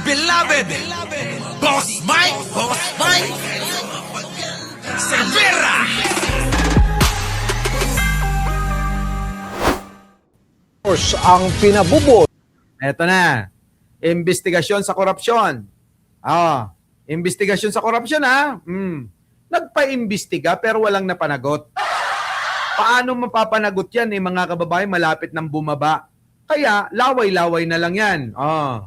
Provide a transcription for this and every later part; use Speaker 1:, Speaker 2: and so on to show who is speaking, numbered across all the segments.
Speaker 1: beloved Boss Mike Cervera.
Speaker 2: Ang pinabubol.
Speaker 3: Eto na. Investigasyon sa korupsyon. Investigasyon sa korupsyon ha. Nagpa-imbestiga pero walang napanagot. Paano mapapanagot yan mga kababayan malapit ng bumaba? Kaya laway-laway na lang yan.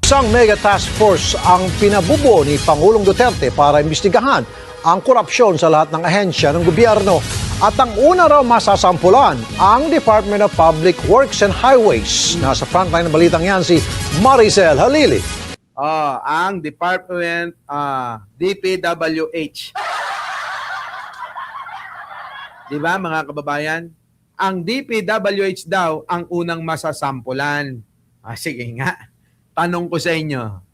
Speaker 2: Isang mega task force ang pinabubo ni Pangulong Duterte para imbestigahan ang korupsyon sa lahat ng ahensya ng gobyerno. At ang una raw masasampulan, ang Department of Public Works and Highways. Nasa frontline ng balitang yan si Maricel Halili.
Speaker 3: Ang Department DPWH. Diba mga kababayan? Ang DPWH daw ang unang masasampulan. Sige nga, tanong ko sa inyo,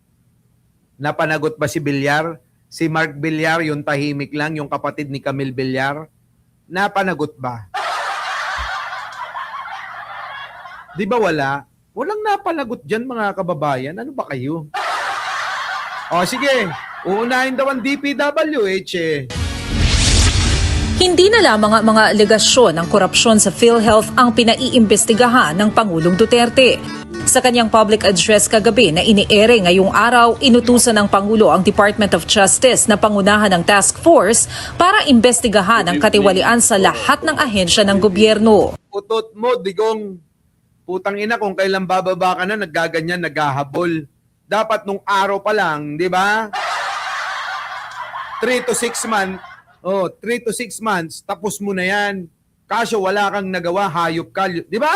Speaker 3: napanagot ba si Villar? Si Mark Villar, yung tahimik lang, yung kapatid ni Camille Villar? Napanagot ba? Di ba wala? Walang napanagot dyan mga kababayan. Ano ba kayo? Sige, uunahin daw ang DPWH
Speaker 4: Hindi na lamang ang mga alegasyon ng korupsyon sa PhilHealth ang pinaiimbestigahan ng Pangulong Duterte. Sa kanyang public address kagabi na iniere ngayong araw, inutusan ng Pangulo ang Department of Justice na pangunahan ng task force para imbestigahan ang katiwalian sa lahat ng ahensya ng gobyerno.
Speaker 3: Utot mo, digong, putang ina kung kailan bababa ka na, naggaganyan, naghahabol. Dapat nung araw pa lang, di ba? 3 to 6 months, 3 to 6 months, tapos mo na yan. Kaso wala kang nagawa, hayop ka. Di ba?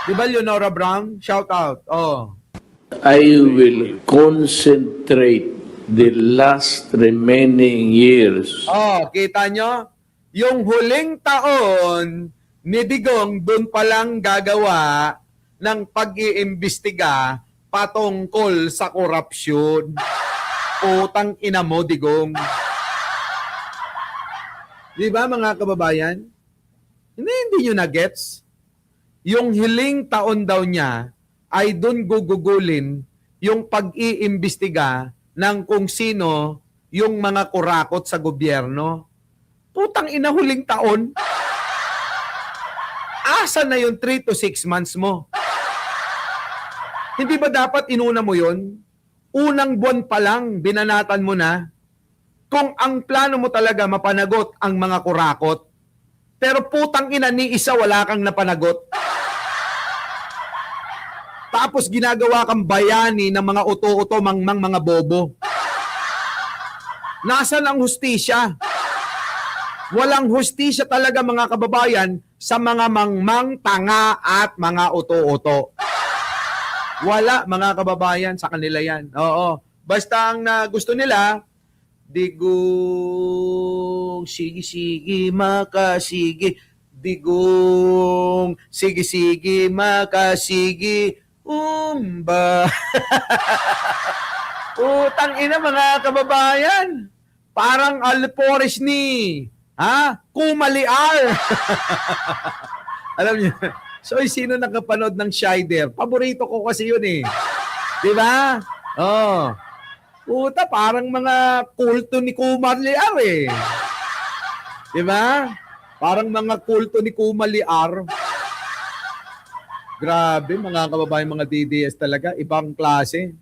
Speaker 3: Di ba, Leonora Brown? Shout out.
Speaker 5: I will concentrate the last remaining years.
Speaker 3: Kita nyo? Yung huling taon ni Digong, doon palang gagawa ng pag-iimbestiga patungkol sa korupsyon. Utang ina mo, Digong. Di ba mga kababayan? Hindi nyo na-gets? Yung hiling taon daw niya ay doon gugugulin yung pag-iimbestiga ng kung sino yung mga kurakot sa gobyerno. Putang ina, huling taon. Asa na yung 3 to 6 months mo? Hindi ba dapat inuna mo yon? Unang buwan pa lang, binanatan mo na. Kung ang plano mo talaga mapanagot ang mga kurakot, pero putang ina ni isa wala kang napanagot. Tapos ginagawa kang bayani ng mga uto-uto mga bobo. Nasaan ang hustisya? Walang hustisya talaga mga kababayan sa mga mangmang, tanga at mga uto-uto. Wala mga kababayan sa kanila yan. Basta ang gusto nila, Digong, sige-sige, makasige. Digong, sige-sige, makasige. Utang ina mga kababayan. Parang Alpores ni Kumaliar. Alam niyo, so sino nakapanood ng Shider? Paborito ko kasi yun Di ba? Puta, parang mga kulto ni Kumaliar Di ba? Parang mga kulto ni Kumaliar. Grabe, mga kababayan, mga DDS talaga. Ibang klase.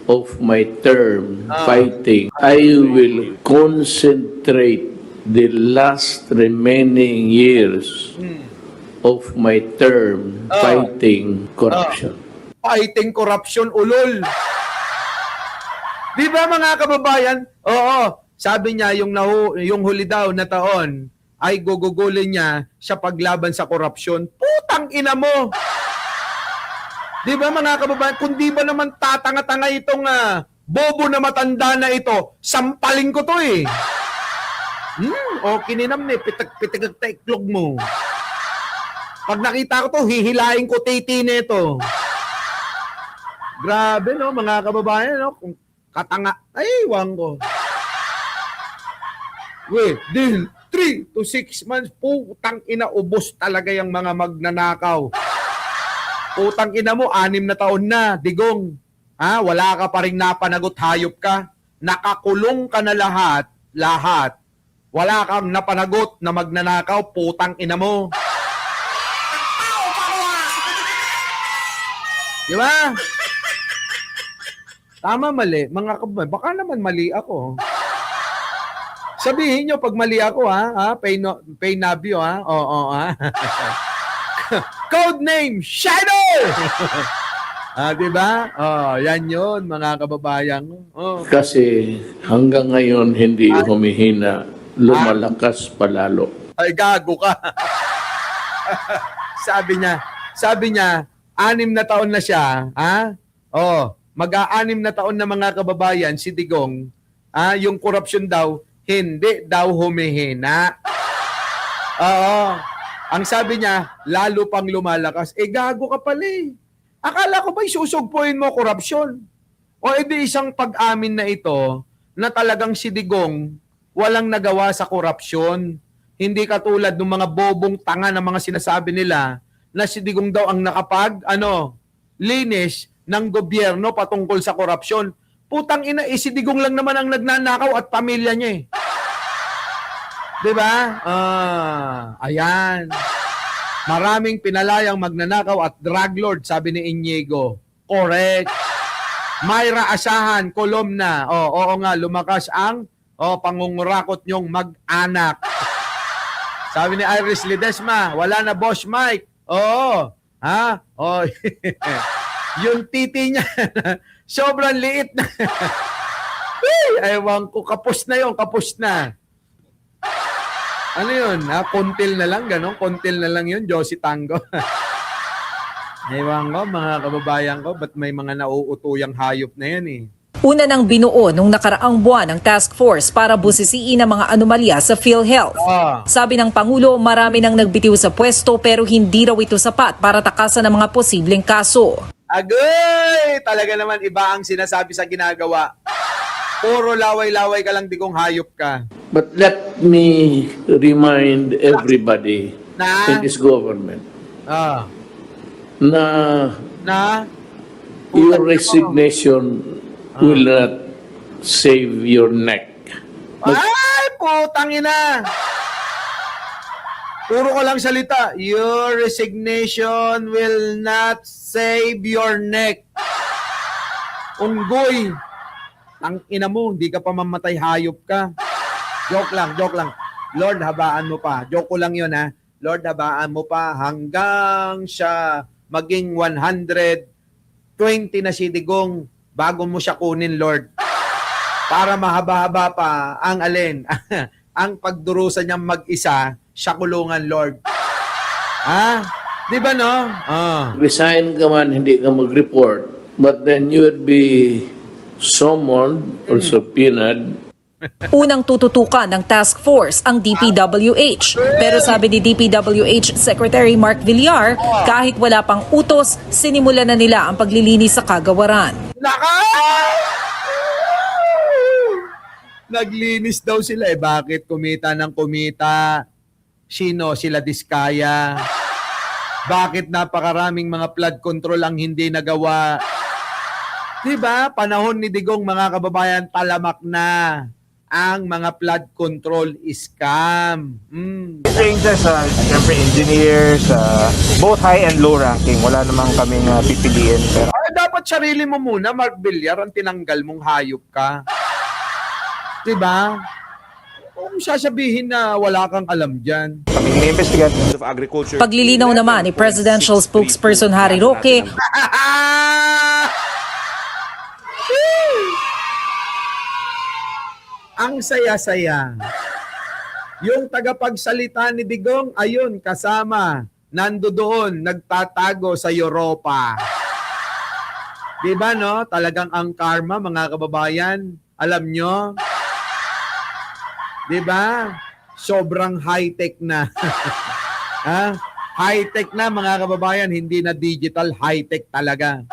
Speaker 5: Of my term fighting, I will concentrate the last remaining years of my term fighting corruption.
Speaker 3: Fighting corruption, ulol. Di ba mga kababayan? Sabi niya yung huli daw na taon ay gugugulin niya sa paglaban sa korupsyon. Putang ina mo! Di ba mga kababayan? Kung di ba naman tatanga-tanga itong bobo na matanda na ito, sampalin ko to kininam pitig-iklog mo. Pag nakita ko to, hihilain ko titi nito. Grabe mga kababayan kung katanga, ay, iwan ko. Deal, 3 to 6 months, putang ina, ubos talaga yung mga magnanakaw. Putang ina mo, 6 na taon na, Digong. Wala ka pa rin napanagot, hayop ka. Nakakulong ka na lahat. Wala kang napanagot na magnanakaw, putang ina mo. Di ba? Tama, mali. Mga kababayan, baka naman mali ako. Sabihin nyo pag mali ako, ha? Pay nabio, ha? Oo, ha? Code name, Shadow! Di ba? Yan yun, mga kababayan.
Speaker 5: Kasi hanggang ngayon hindi humihina, lumalakas palalo.
Speaker 3: Ay, gago ka. sabi niya, 6 na taon na siya, mag-a-6 na taon na mga kababayan, si Digong, yung korupsyon daw, hindi daw humihina. Oo. Ang sabi niya, lalo pang lumalakas. Gago ka pala eh. Akala ko ba isusugpuin mo korupsyon? O edi isang pag-amin na ito na talagang si Digong walang nagawa sa korupsyon. Hindi katulad ng mga bobong tanga na mga sinasabi nila na si Digong daw ang linis ng gobyerno patungkol sa korupsyon. Putang ina, si Digong lang naman ang nagnanakaw at pamilya niya eh. Diba? Ayan. Maraming pinalayang magnanakaw at drug lord, sabi ni Inigo. Correct. Mayra Asahan, kolumna. Oo nga, lumakas ang pangungurakot nyong mag-anak. Sabi ni Iris Ledesma, wala na Boss Mike. Oo. Yung titi niya, sobrang liit na. Ewan ko, kapos na yun, kapos na. Ano yun? Kontil na lang, gano'n? Kontil na lang yun, Josie Tango. Ewan ko, mga kababayan ko, ba't may mga nauutuyang hayop na yan eh?
Speaker 4: Una nang binuo nung nakaraang buwan ng task force para busisiin ang mga anomalya sa PhilHealth. Sabi ng Pangulo, marami nang nagbitiw sa pwesto pero hindi raw ito sapat para takasan ang mga posibleng kaso.
Speaker 3: Agoy! Talaga naman iba ang sinasabi sa ginagawa. Puro laway-laway ka lang, Digong, hayop ka.
Speaker 5: But let me remind everybody
Speaker 3: Na?
Speaker 5: in this government na your resignation will not save your neck.
Speaker 3: Ay, putang ina! Puro ko lang salita. Your resignation will not save your neck. Unggoy. Ang ina mo, hindi ka pa mamatay, hayop ka. Joke lang. Lord, habaan mo pa. Joke ko lang yun, ha. Lord, habaan mo pa hanggang siya maging 120 na si Digong bago mo siya kunin, Lord. Para mahaba-haba pa ang alin. Ang pagdurusa niyang mag-isa, siya kulungan, Lord. Di ba, no?
Speaker 5: Resign ka man, hindi ka mag-report, but then you would be summoned or subpoenaed.
Speaker 4: Unang tututukan ng task force ang DPWH. Pero sabi ni DPWH Secretary Mark Villar, kahit wala pang utos, sinimula na nila ang paglilinis sa kagawaran.
Speaker 3: Naglinis daw sila eh. Bakit kumita ng kumita? Sino? Sila Diskaya. Bakit napakaraming mga flood control ang hindi nagawa? Diba? Panahon ni Digong, mga kababayan, talamak na ang mga flood control scam.
Speaker 6: Ranges, siyempre engineers, both high and low ranking. Wala namang kaming pipiliin. Pero
Speaker 3: Dapat sarili mo muna, Mark Villar, ang tinanggal mong hayop ka. Diba? Kung sasabihin na wala kang alam dyan.
Speaker 6: kaming iniimbestigahan.
Speaker 7: of Agriculture.
Speaker 4: Paglilinaw naman ni Presidential Spokesperson Harry Roque,
Speaker 3: Ang saya-saya. Yung tagapagsalita ni Digong, ayun, kasama, nandoon, nagtatago sa Europa. Diba, no? Talagang ang karma, mga kababayan. Alam nyo? Diba? Sobrang high-tech na. High-tech na, mga kababayan. Hindi na digital, high-tech talaga.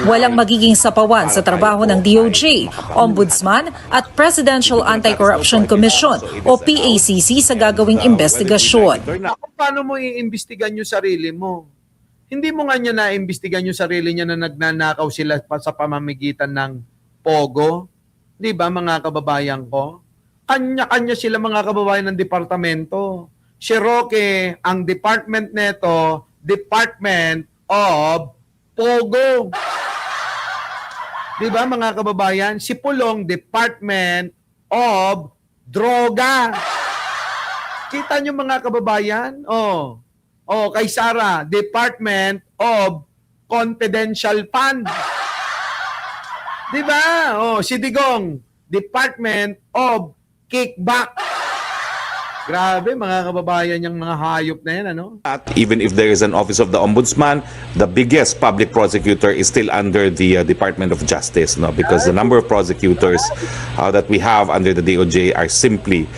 Speaker 4: walang magiging sapawan sa trabaho ng DOJ, Ombudsman at Presidential Anti-Corruption Commission o PACC sa gagawing investigasyon.
Speaker 3: Paano mo iimbestigan yung sarili mo? Hindi mo nga niya naimbestigan yung sarili niya na nagnanakaw sila sa pamamagitan ng Pogo? Di ba mga kababayan ko? Kanya-kanya sila mga kababayan ng departamento. Si Roque, ang department neto, Department of Pogo. Di ba mga kababayan? Si Pulong, Department of Droga. Kita nyo mga kababayan? Kay Sara, Department of Confidential Fund. Di ba? Si Digong, Department of Kickback. Grabe mga kababayan yung mga hayop na yan, ano?
Speaker 7: Even if there is an office of the ombudsman, the biggest public prosecutor is still under the Department of Justice, no? Because the number of prosecutors that we have under the DOJ are simply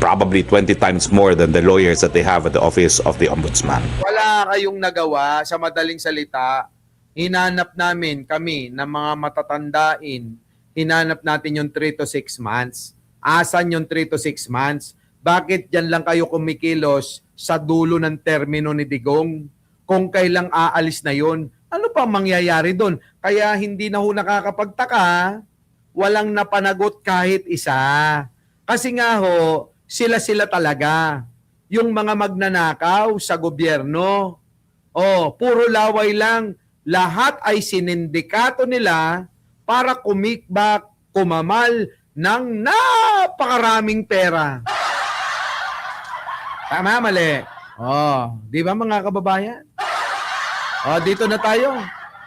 Speaker 7: probably 20 times more than the lawyers that they have at the office of the ombudsman.
Speaker 3: Wala kayong nagawa, sa madaling salita, hinanap namin kami ng mga matatandain, hinanap natin yung 3 to 6 months. Asan yung 3 to 6 months? Bakit dyan lang kayo kumikilos sa dulo ng termino ni Digong? Kung kailang aalis na yon, ano pa mangyayari doon? Kaya hindi na ho nakakapagtaka, walang napanagot kahit isa. Kasi nga ho, sila-sila talaga. Yung mga magnanakaw sa gobyerno. Puro laway lang. Lahat ay sinindikato nila para kumikbak, kumamal ng napakaraming pera. Tama, mali. Di ba mga kababayan? Dito na tayo.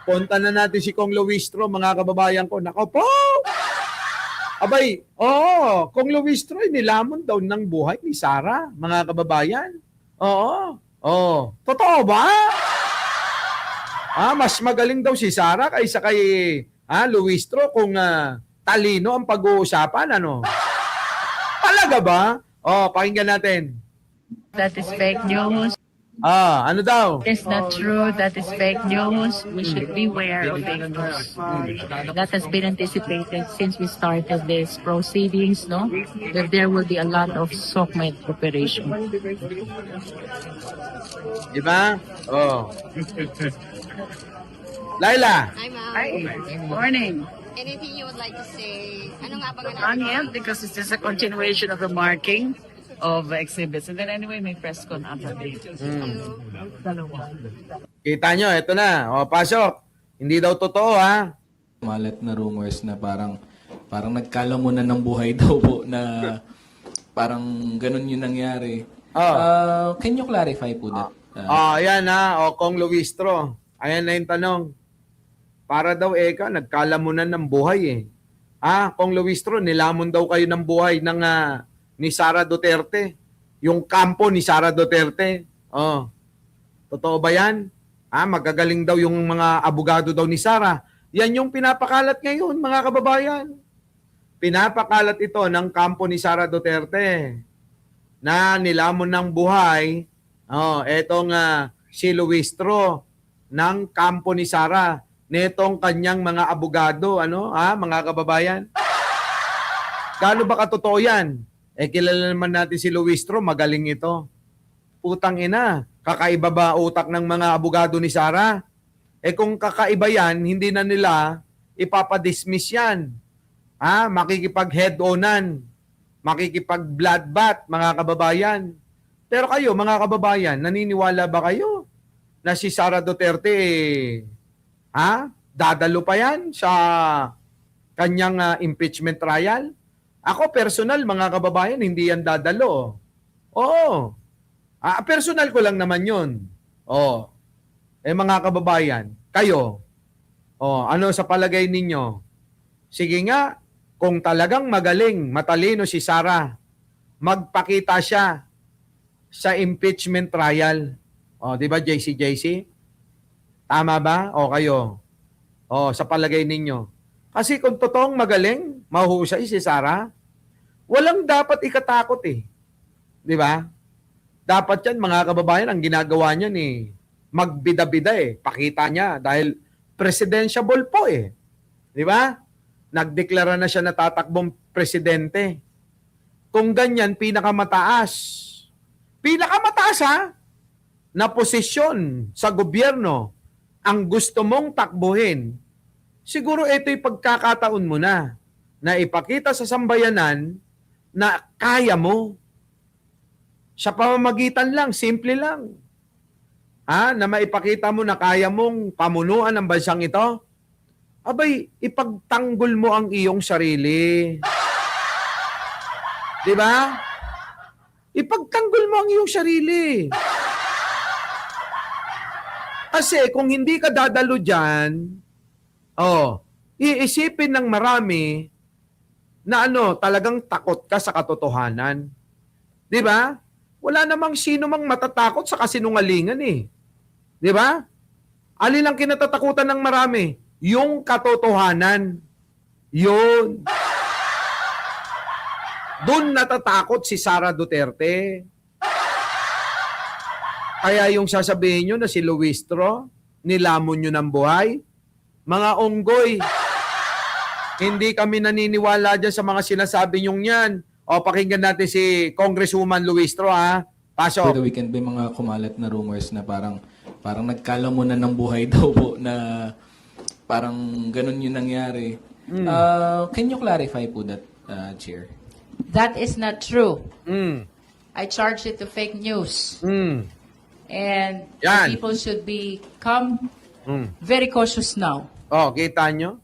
Speaker 3: Punta na natin si Kong Luistro, mga kababayan ko. Nako po! Abay, Kong Luistro, nilamon daw ng buhay ni Sara, mga kababayan. Totoo ba? Mas magaling daw si Sara kaysa kay Luistro kung talino ang pag-uusapan, ano? Talaga ba? Pakinggan natin.
Speaker 8: That is fake news.
Speaker 3: Ano daw?
Speaker 8: It's not true. That is fake news. We should beware of fake news. That has been anticipated since we started these proceedings, no? That there will be a lot of sockmate operation.
Speaker 3: Di ba? Laila.
Speaker 9: Hi, ma'am.
Speaker 8: Hi. Good morning.
Speaker 9: Anything you would like to say? Ano nga bang
Speaker 8: On yet, because it's just a continuation of the marking of exhibits. And then anyway, may press con after that. Dalawa.
Speaker 3: Kita nyo, ito na. Pasok. Hindi daw totoo, ha?
Speaker 10: Malat na rumors na parang nagkalamunan ng buhay daw po na parang ganun yung nangyari. Can you clarify po that?
Speaker 3: Ayan ha. Kong Luistro. Ayan na yung tanong. Para daw nagkalamunan ng buhay Kong Luistro, nilamon daw kayo ng buhay ng ni Sara Duterte. Yung kampo ni Sara Duterte. Totoo ba yan? Magagaling daw yung mga abogado daw ni Sara. Yan yung pinapakalat ngayon, mga kababayan. Pinapakalat ito ng kampo ni Sara Duterte na nilamon ng buhay. Etong si Luistro ng kampo ni Sara. Netong kanyang mga abogado, mga kababayan. Gaano ba katotoo yan? Kilala naman natin si Luistro, magaling ito. Putang ina, kakaiba ba utak ng mga abogado ni Sara? Kung kakaiba yan, hindi na nila ipapadismiss yan. Makikipag-head-onan, makikipag-bloodbath, mga kababayan. Pero kayo, mga kababayan, naniniwala ba kayo na si Sara Duterte, dadalo pa yan sa kanyang impeachment trial? Ako personal, mga kababayan, hindi yan dadalo. Personal ko lang naman yun. Mga kababayan, kayo, ano sa palagay ninyo? Sige nga, kung talagang magaling, matalino si Sara, magpakita siya sa impeachment trial. Di ba, JC? Tama ba? Kayo? Sa palagay ninyo. Kasi kung totoong magaling, mahusay si Sara, walang dapat ikatakot Di ba? Dapat yan, mga kababayan, ang ginagawa niya magbida-bida Pakita niya dahil presidentiable po Di ba? Nagdeklara na siya na tatakbong presidente. Kung ganyan, pinakamataas. Pinakamataas na posisyon sa gobyerno ang gusto mong takbuhin, siguro ito'y pagkakataon mo na ipakita sa sambayanan na kaya mo. Sa pamamagitan lang, simple lang. Na maipakita mo na kaya mong pamunuan ang bansang ito. Abay, ipagtanggol mo ang iyong sarili. Di ba? Ipagtanggol mo ang iyong sarili. Kasi kung hindi ka dadalo dyan, iisipin ng marami na talagang takot ka sa katotohanan. Di ba? Wala namang sino mang matatakot sa kasinungalingan eh. Di ba? Alin ang kinatatakutan ng marami? Yung katotohanan. Yun. Doon natatakot si Sara Duterte. Kaya yung sasabihin nyo na si Luistro, nilamon nyo ng buhay, mga onggoy, hindi kami naniniwala dyan sa mga sinasabi nyong yan. O, pakinggan natin si Congresswoman Luistro, ha? Pasok.
Speaker 10: Over the weekend, may mga kumalat na rumors na parang nagkalamunan ng buhay daw po na parang ganun yung nangyari. Can you clarify po that, Chair?
Speaker 8: That is not true.
Speaker 3: Mm.
Speaker 8: I charge it to fake news.
Speaker 3: Mm.
Speaker 8: And
Speaker 3: Yan.
Speaker 8: people should become very cautious now.
Speaker 3: Oh, kita nyo?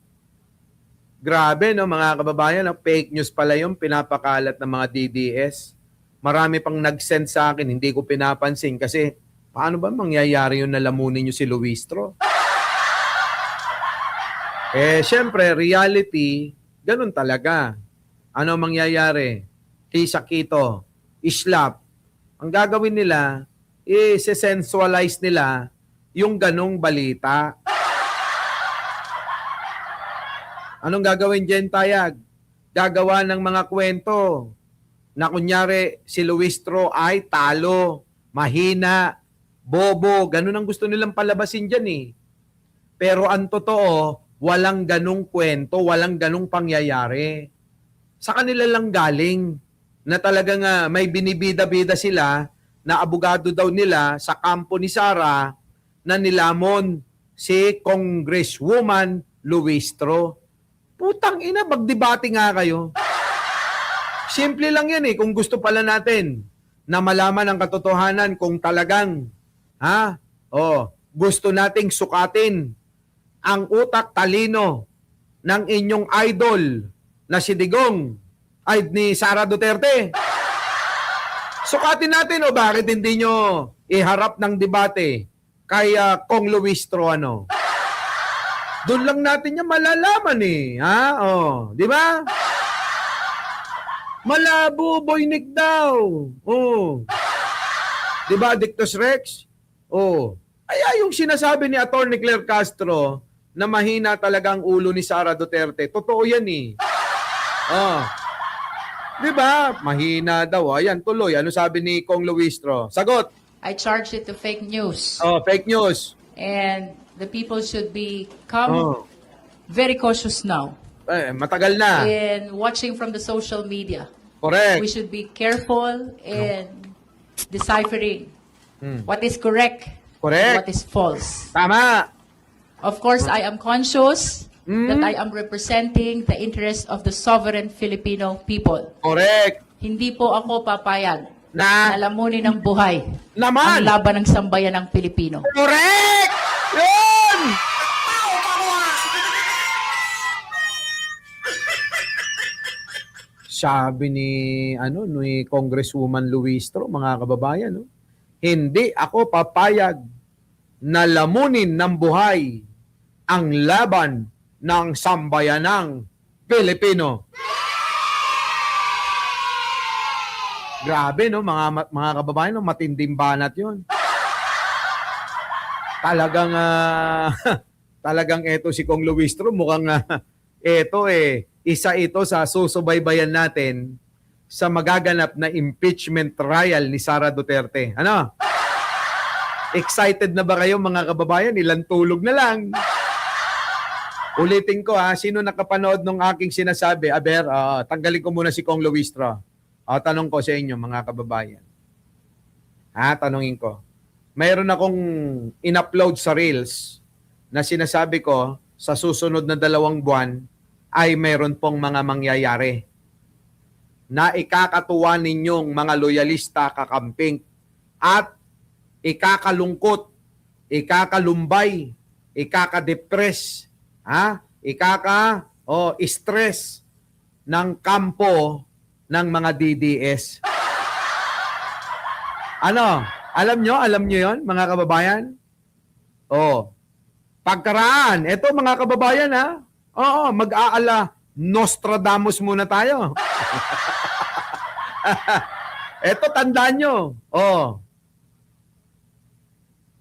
Speaker 3: Grabe, no, mga kababayan. Fake news pala yung pinapakalat ng mga DDS. Marami pang nag-send sa akin, hindi ko pinapansin kasi paano ba mangyayari yun na lamunin nyo si Luistro? Syempre, reality, ganun talaga. Ano mangyayari? Kisakito, islap. Ang gagawin nila, i-sensualize nila yung ganong balita. Anong gagawin dyan, Tayag? Gagawa ng mga kwento na kunyari si Luistro ay talo, mahina, bobo, ganun ang gusto nilang palabasin dyan eh. Pero ang totoo, walang ganong kwento, walang ganong pangyayari. Sa kanila lang galing na talagang may binibida-bida sila na abogado daw nila sa kampo ni Sara na nilamon si Congresswoman Luistro. Putang ina, magdebate nga kayo. Simple lang yan eh, kung gusto pala natin na malaman ang katotohanan kung talagang gusto nating sukatin ang utak talino ng inyong idol na si Digong ay ni Sara Duterte. Sukatin natin bakit hindi nyo iharap ng debate kay Kong Luistro Doon lang natin niya malalaman eh. Di ba? Malabo, Boynik daw. Di ba, Dictus Rex? Kaya yung sinasabi ni Atty. Claire Castro na mahina talaga ang ulo ni Sara Duterte, totoo yan eh. Di ba? Mahina daw. Ayan, tuloy. Ano sabi ni Kong Luistro? Sagot.
Speaker 8: I charge it to fake news.
Speaker 3: Fake news.
Speaker 8: And the people should become very cautious now
Speaker 3: Matagal na.
Speaker 8: in watching from the social media.
Speaker 3: Correct.
Speaker 8: We should be careful in deciphering what is correct and
Speaker 3: Correct.
Speaker 8: what is false.
Speaker 3: Tama.
Speaker 8: Of course, I am conscious that I am representing the interest of the sovereign Filipino people.
Speaker 3: Correct.
Speaker 8: Hindi po ako papayag
Speaker 3: Na.
Speaker 8: na lamunin ng buhay
Speaker 3: Naman.
Speaker 8: ang laban ng sambayan ng Pilipino.
Speaker 3: Correct! Yun! Sabi ni Congresswoman Luistro, mga kababayan, hindi ako papayag na lamunin ng buhay ang laban ng sambayanang Pilipino. Grabe, no, mga kababayan, matinding banat 'yon. Talagang talagang eto si Kong Luistro, mukhang isa ito sa susubaybayan natin sa magaganap na impeachment trial ni Sara Duterte. Ano? Excited na ba kayo, mga kababayan? Ilang tulog na lang. Ulitin ko sino nakapanood ng aking sinasabi? Aber, tanggalin ko muna si Kong Luistro. Tanong ko sa inyo, mga kababayan. Tanungin ko. mayroon akong in-upload sa Reels na sinasabi ko sa susunod na 2 buwan ay mayroon pong mga mangyayari na ikakatuwa ninyong mga loyalista kakamping at ikakalungkot, ikakalumbay, ikakadepress, stress ng kampo ng mga DDS. Ano? Alam nyo yon mga kababayan? Pagkaraan, eto mga kababayan mag-aala, Nostradamus muna tayo. Eto, tandaan nyo.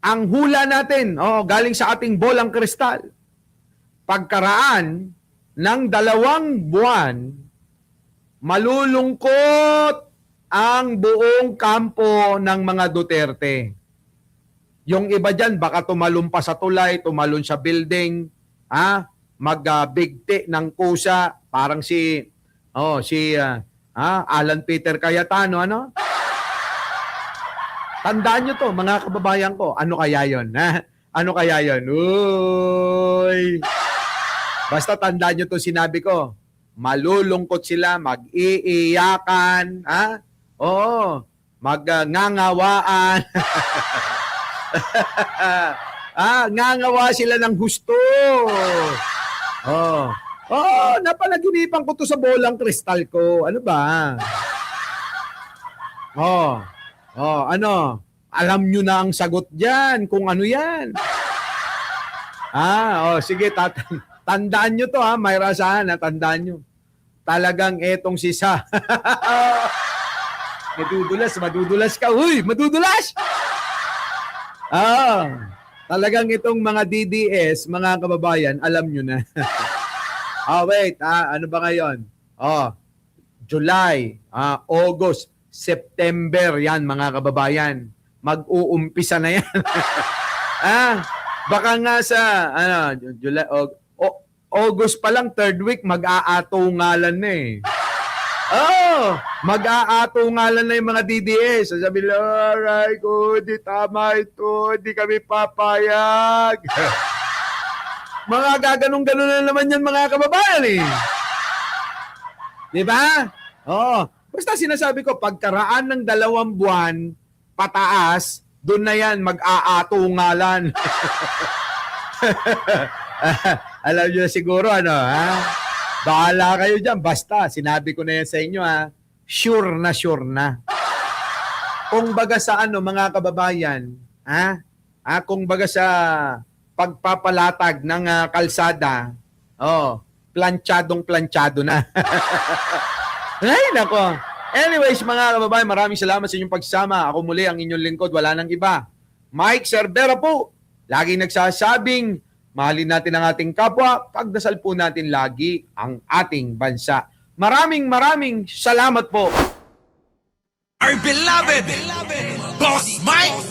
Speaker 3: Ang hula natin, galing sa ating bolang kristal. Pagkaraan ng 2 buwan, malulungkot ang buong kampo ng mga Duterte. Yung iba dyan, baka tumalon pa sa tulay, tumalon sa building, magbigti ng kusa, parang si Alan Peter Cayetano, ano? Tandaan nyo to, mga kababayan ko. Ano kaya yon? Ano kaya yon? Uy! Basta tandaan nyo to sinabi ko. Malulungkot sila, mag-iiyakan, magnangawaan. Ngangawa sila ng gusto. Napanaginipan ko to sa bolang kristal ko. Ano ba? Ano? Alam nyo na ang sagot dyan, kung ano yan. Sige, tandaan nyo to, Mayra Sahan, tandaan nyo. Talagang etong sisa. Madudulas ka. Uy, madudulas! Talagang itong mga DDS, mga kababayan, alam nyo na. Wait, ano ba ngayon? July, August, September, yan mga kababayan. Mag-uumpisa na yan. Baka nga sa July, August pa lang, 3rd week, mag-aatungalan na eh. Mag-aatungalan na yung mga DDS. Sabi nila, aray ko, di tama ito, di kami papayag. Mga gaganong-ganon na naman yan mga kababayan eh. Di ba? Basta sinasabi ko, pagkaraan ng 2 buwan, pataas, doon na yan, mag-aatungalan. Alam nyo na siguro, bahala kayo dyan. Basta, sinabi ko na yan sa inyo, sure na. Kung baga sa mga kababayan, kung baga sa pagpapalatag ng kalsada, planchadong-planchado na. Ay, nako. Anyways, mga kababayan, maraming salamat sa inyong pagsama. Ako muli ang inyong lingkod, wala nang iba. Mike Cervera po, laging nagsasabing, mahalin natin ang ating kapwa, pagdasal po natin lagi ang ating bansa. Maraming salamat po.
Speaker 1: Our beloved Boss Mike